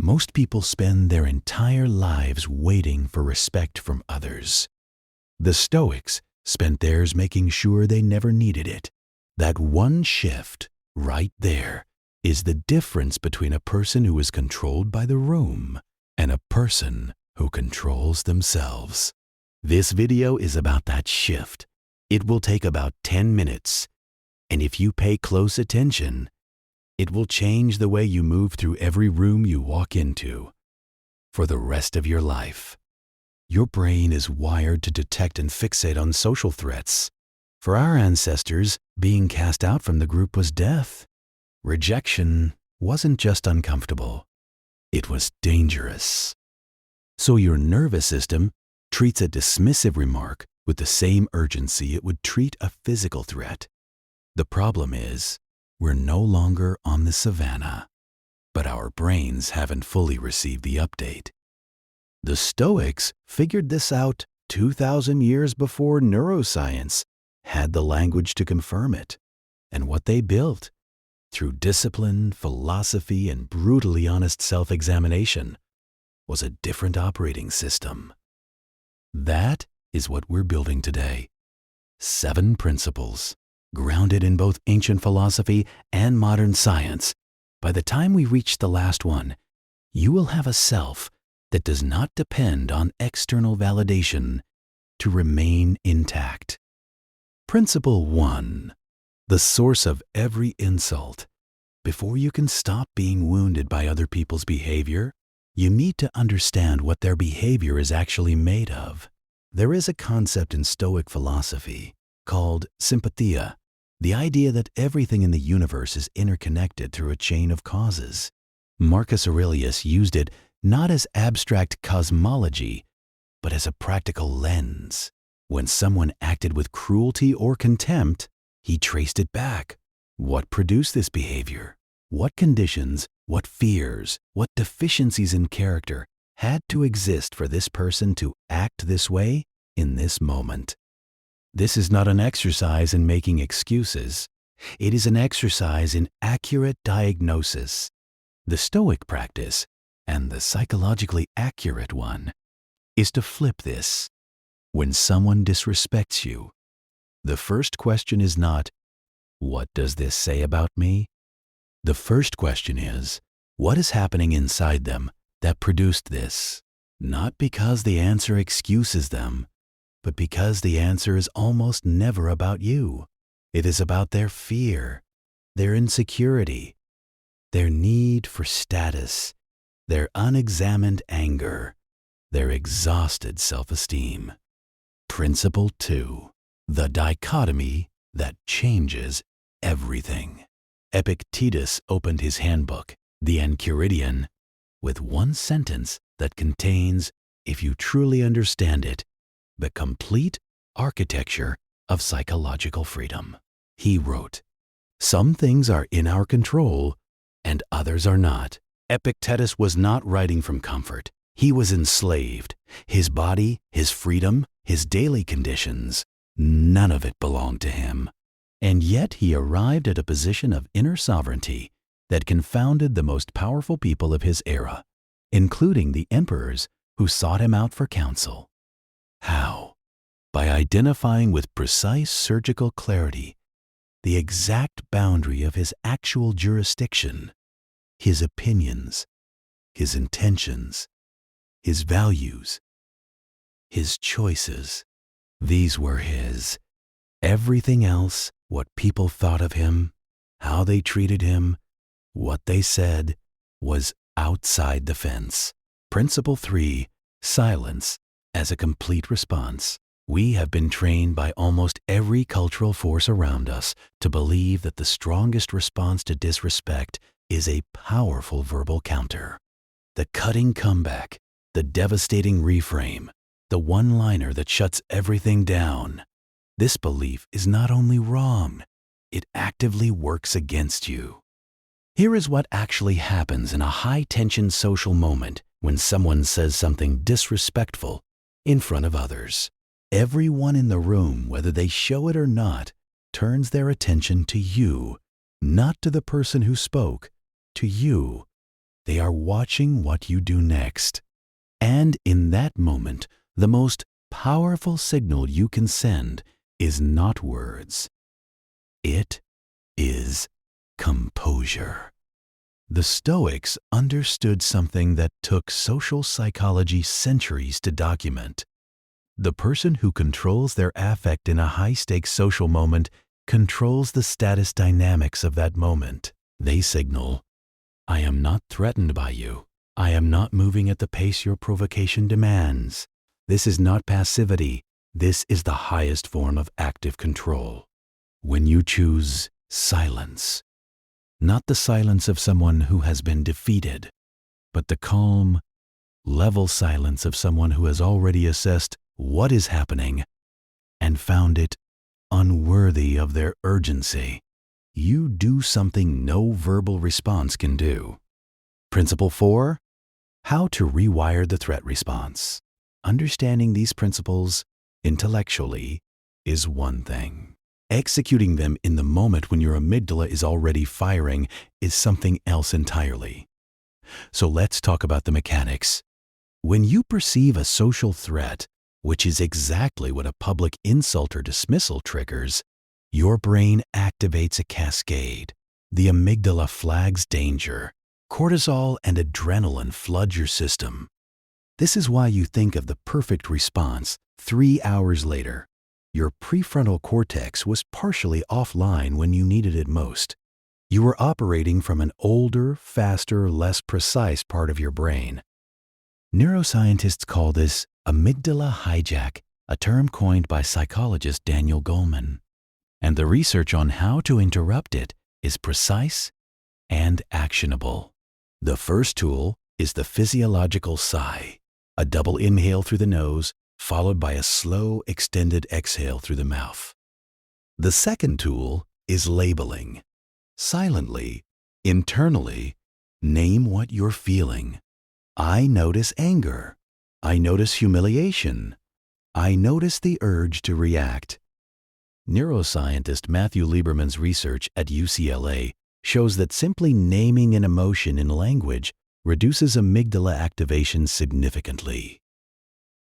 Most people spend their entire lives waiting for respect from others. The Stoics spent theirs making sure they never needed it. That one shift, right there, is the difference between a person who is controlled by the room and a person who controls themselves. This video is about that shift. It will take about 10 minutes, and if you pay close attention, it will change the way you move through every room you walk into for the rest of your life. Your brain is wired to detect and fixate on social threats. For our ancestors, being cast out from the group was death. Rejection wasn't just uncomfortable, it was dangerous. So your nervous system treats a dismissive remark with the same urgency it would treat a physical threat. The problem is, we're no longer on the savannah, but our brains haven't fully received the update. The Stoics figured this out 2,000 years before neuroscience had the language to confirm it. And what they built, through discipline, philosophy, and brutally honest self-examination, was a different operating system. That is what we're building today. 7 principles, grounded in both ancient philosophy and modern science. By the time we reach the last one, you will have a self that does not depend on external validation to remain intact. Principle 1. The source of every insult. Before you can stop being wounded by other people's behavior, you need to understand what their behavior is actually made of. There is a concept in Stoic philosophy called sympatheia, the idea that everything in the universe is interconnected through a chain of causes. Marcus Aurelius used it not as abstract cosmology, but as a practical lens. When someone acted with cruelty or contempt, he traced it back. What produced this behavior? What conditions, what fears, what deficiencies in character had to exist for this person to act this way in this moment? This is not an exercise in making excuses. It is an exercise in accurate diagnosis. The Stoic practice, and the psychologically accurate one, is to flip this. When someone disrespects you, the first question is not, "What does this say about me?" The first question is, what is happening inside them that produced this? Not because the answer excuses them, but because the answer is almost never about you. It is about their fear, their insecurity, their need for status, their unexamined anger, their exhausted self-esteem. Principle 2. The dichotomy that changes everything. Epictetus opened his handbook, the Enchiridion, with one sentence that contains, if you truly understand it, the complete architecture of psychological freedom. He wrote, "Some things are in our control and others are not." Epictetus was not writing from comfort. He was enslaved. His body, his freedom, his daily conditions, none of it belonged to him. And yet he arrived at a position of inner sovereignty that confounded the most powerful people of his era, including the emperors who sought him out for counsel. How? By identifying with precise surgical clarity the exact boundary of his actual jurisdiction, his opinions, his intentions, his values, his choices. These were his. Everything else, what people thought of him, how they treated him, what they said, was outside the fence. Principle 3. Silence as a complete response. We have been trained by almost every cultural force around us to believe that the strongest response to disrespect is a powerful verbal counter. The cutting comeback, the devastating reframe, the one-liner that shuts everything down. This belief is not only wrong, it actively works against you. Here is what actually happens in a high-tension social moment when someone says something disrespectful in front of others. Everyone in the room, whether they show it or not, turns their attention to you, not to the person who spoke, to you. They are watching what you do next. And in that moment, the most powerful signal you can send is not words. It is composure. The Stoics understood something that took social psychology centuries to document. The person who controls their affect in a high-stakes social moment controls the status dynamics of that moment. They signal, I am not threatened by you. I am not moving at the pace your provocation demands. This is not passivity. This is the highest form of active control. When you choose silence, not the silence of someone who has been defeated, but the calm, level silence of someone who has already assessed what is happening and found it unworthy of their urgency, you do something no verbal response can do. Principle 4, how to rewire the threat response. Understanding these principles intellectually is one thing. Executing them in the moment when your amygdala is already firing is something else entirely. So let's talk about the mechanics. When you perceive a social threat, which is exactly what a public insult or dismissal triggers, your brain activates a cascade. The amygdala flags danger. Cortisol and adrenaline flood your system. This is why you think of the perfect response 3 hours later. Your prefrontal cortex was partially offline when you needed it most. You were operating from an older, faster, less precise part of your brain. Neuroscientists call this amygdala hijack, a term coined by psychologist Daniel Goleman. And the research on how to interrupt it is precise and actionable. The first tool is the physiological sigh, a double inhale through the nose, followed by a slow, extended exhale through the mouth. The second tool is labeling. Silently, internally, name what you're feeling. I notice anger. I notice humiliation. I notice the urge to react. Neuroscientist Matthew Lieberman's research at UCLA shows that simply naming an emotion in language reduces amygdala activation significantly.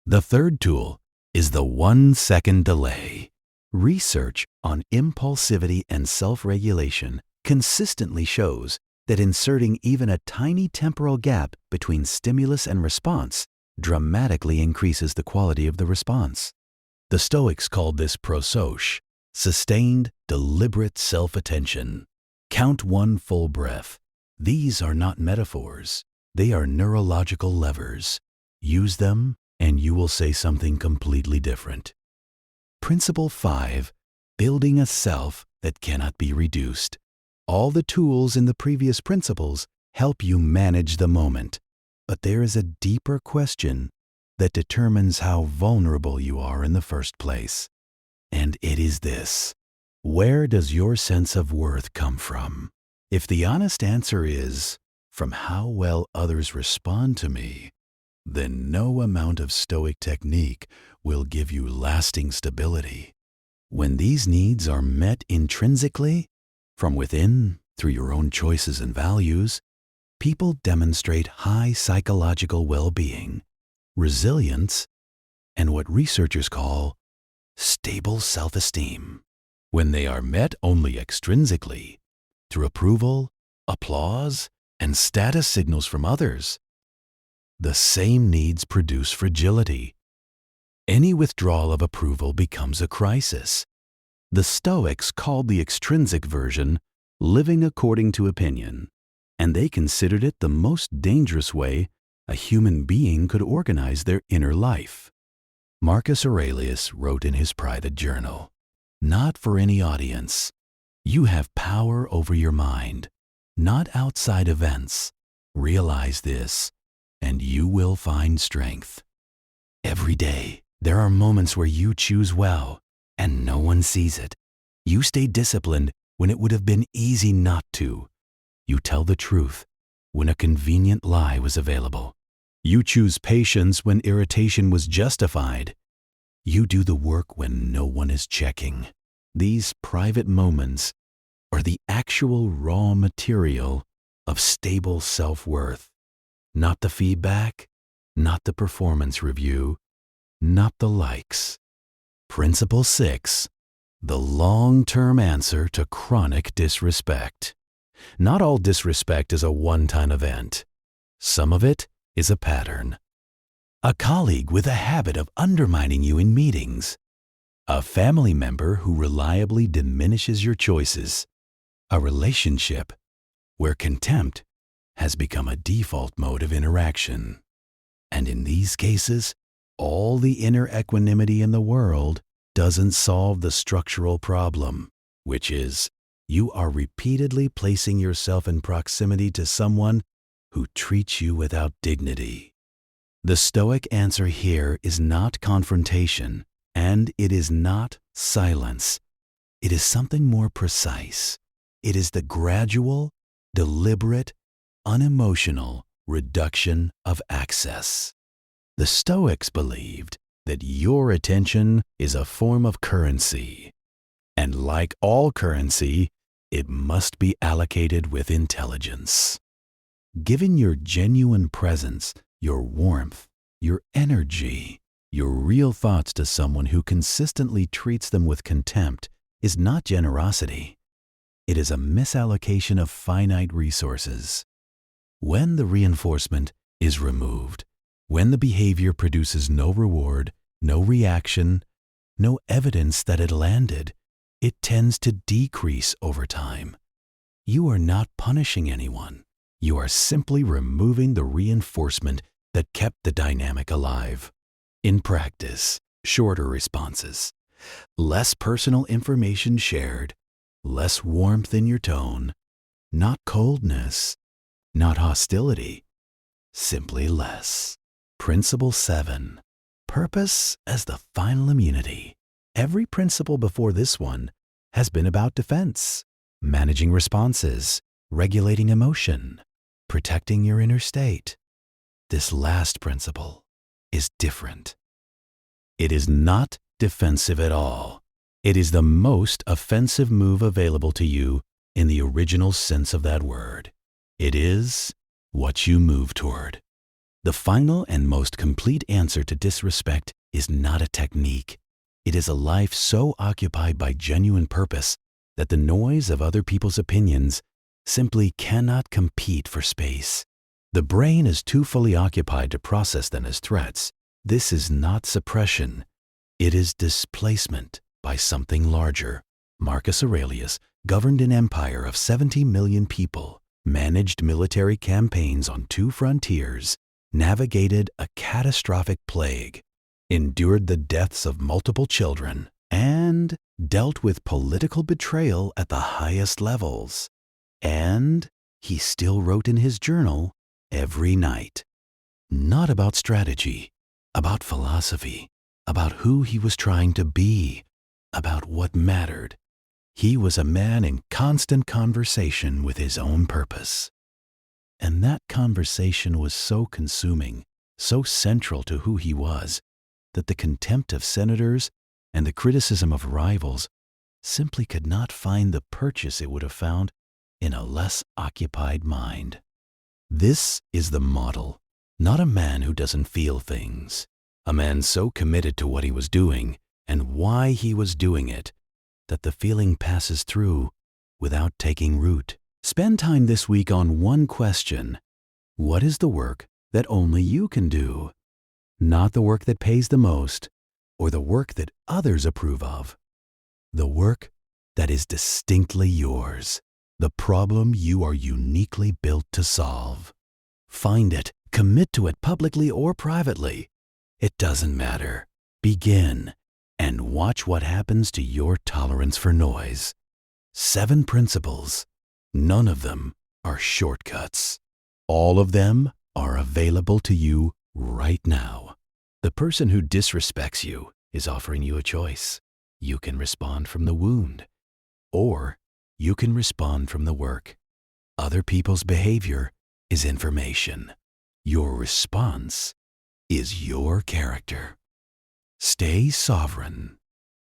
The third tool is the 1-second delay. Research on impulsivity and self-regulation consistently shows that inserting even a tiny temporal gap between stimulus and response dramatically increases the quality of the response. The Stoics called this prosoche, sustained, deliberate self-attention. Count one full breath. These are not metaphors. They are neurological levers. Use them, and you will say something completely different. Principle 5, building a self that cannot be reduced. All the tools in the previous principles help you manage the moment. But there is a deeper question that determines how vulnerable you are in the first place. And it is this: where does your sense of worth come from? If the honest answer is, from how well others respond to me, then no amount of Stoic technique will give you lasting stability. When these needs are met intrinsically, from within, through your own choices and values, people demonstrate high psychological well-being, resilience, and what researchers call stable self-esteem. When they are met only extrinsically, through approval, applause, and status signals from others, the same needs produce fragility. Any withdrawal of approval becomes a crisis. The Stoics called the extrinsic version living according to opinion, and they considered it the most dangerous way a human being could organize their inner life. Marcus Aurelius wrote in his private journal, "Not for any audience. You have power over your mind, not outside events. Realize this, and you will find strength." Every day, there are moments where you choose well, and no one sees it. You stay disciplined when it would have been easy not to. You tell the truth when a convenient lie was available. You choose patience when irritation was justified. You do the work when no one is checking. These private moments are the actual raw material of stable self-worth. Not the feedback, not the performance review, not the likes. Principle 6. The long-term answer to chronic disrespect. Not all disrespect is a one-time event. Some of it is a pattern. A colleague with a habit of undermining you in meetings. A family member who reliably diminishes your choices. A relationship where contempt has become a default mode of interaction. And in these cases, all the inner equanimity in the world doesn't solve the structural problem, which is you are repeatedly placing yourself in proximity to someone who treats you without dignity. The Stoic answer here is not confrontation, and it is not silence. It is something more precise. It is the gradual, deliberate, unemotional reduction of access. The Stoics believed that your attention is a form of currency, and like all currency, it must be allocated with intelligence. Given your genuine presence, your warmth, your energy, your real thoughts to someone who consistently treats them with contempt is not generosity. It is a misallocation of finite resources. When the reinforcement is removed, when the behavior produces no reward, no reaction, no evidence that it landed, it tends to decrease over time. You are not punishing anyone. You are simply removing the reinforcement that kept the dynamic alive. In practice, shorter responses, less personal information shared, less warmth in your tone, not coldness, not hostility, simply less. Principle 7. Purpose as the final immunity. Every principle before this one has been about defense, managing responses, regulating emotion, protecting your inner state. This last principle is different. It is not defensive at all. It is the most offensive move available to you in the original sense of that word. It is what you move toward. The final and most complete answer to disrespect is not a technique. It is a life so occupied by genuine purpose that the noise of other people's opinions simply cannot compete for space. The brain is too fully occupied to process them as threats. This is not suppression. It is displacement by something larger. Marcus Aurelius governed an empire of 70 million people, managed military campaigns on 2 frontiers, navigated a catastrophic plague, endured the deaths of multiple children, and dealt with political betrayal at the highest levels. And he still wrote in his journal every night. Not about strategy, about philosophy, about who he was trying to be, about what mattered. He was a man in constant conversation with his own purpose. And that conversation was so consuming, so central to who he was, that the contempt of senators and the criticism of rivals simply could not find the purchase it would have found in a less occupied mind. This is the model, not a man who doesn't feel things, a man so committed to what he was doing and why he was doing it that the feeling passes through without taking root. Spend time this week on one question. What is the work that only you can do? Not the work that pays the most or the work that others approve of. The work that is distinctly yours. The problem you are uniquely built to solve. Find it, commit to it publicly or privately. It doesn't matter. Begin and watch what happens to your tolerance for noise. 7 principles. None of them are shortcuts. All of them are available to you right now. The person who disrespects you is offering you a choice. You can respond from the wound, or you can respond from the work. Other people's behavior is information. Your response is your character. Stay sovereign.